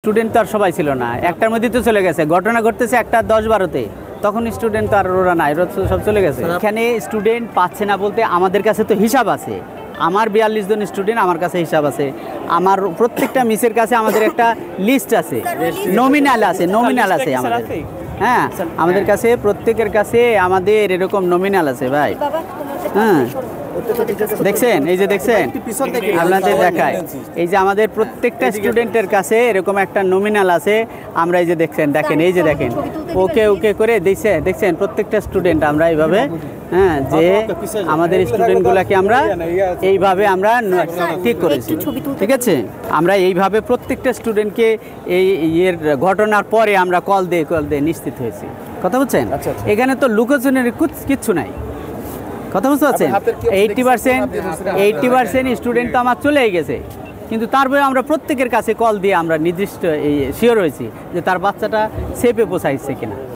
Student তো আর সবাই ছিল না, একটার মধ্যে তো চলে গেছে। ঘটনা ঘটতেছে একটা 10-12-তে, তখন স্টুডেন্ট তো আর ওরা নাই, ওরা সব চলে গেছে। এখানে স্টুডেন্ট পাচ্ছে না বলতে আমাদের কাছে তো হিসাব আছে। আমার 42 জন স্টুডেন্ট, আমার কাছে হিসাব আছে। আমার প্রত্যেকটা মিসের কাছে আমাদের একটা লিস্ট আছে, নমিনাল আছে আমাদের। হ্যাঁ, আমাদের কাছে প্রত্যেকের কাছে আমাদের এরকম নমিনাল আছে ভাই। হ্যাঁ, দেখছেন, এই যে দেখছেন, আপনাদের দেখায়, এই যে আমাদের প্রত্যেকটা স্টুডেন্টের কাছে এরকম একটা নমিনাল আছে। আমরা এই যে দেখেন, এই যে দেখেন, ওকে ওকে করে দেখছেন প্রত্যেকটা স্টুডেন্ট আমরা এইভাবে, হ্যাঁ, যে আমাদের স্টুডেন্টগুলোকে আমরা এইভাবে আমরা ঠিক করেছি। ঠিক আছে, আমরা এইভাবে প্রত্যেকটা স্টুডেন্টকে এই ইয়ের ঘটনার পরে আমরা কল দিয়ে নিশ্চিত হয়েছি। কথা বলছেন? এখানে তো লুকোচুনের কিচ্ছু নাই। কথা বুঝতে পারছেন? 80% স্টুডেন্ট তো আমার চলেই গেছে, কিন্তু তারপরে আমরা প্রত্যেকের কাছে কল দিয়ে আমরা নির্দিষ্ট শিওর হয়েছি যে তার বাচ্চাটা সেফে পৌঁছাইছে কিনা।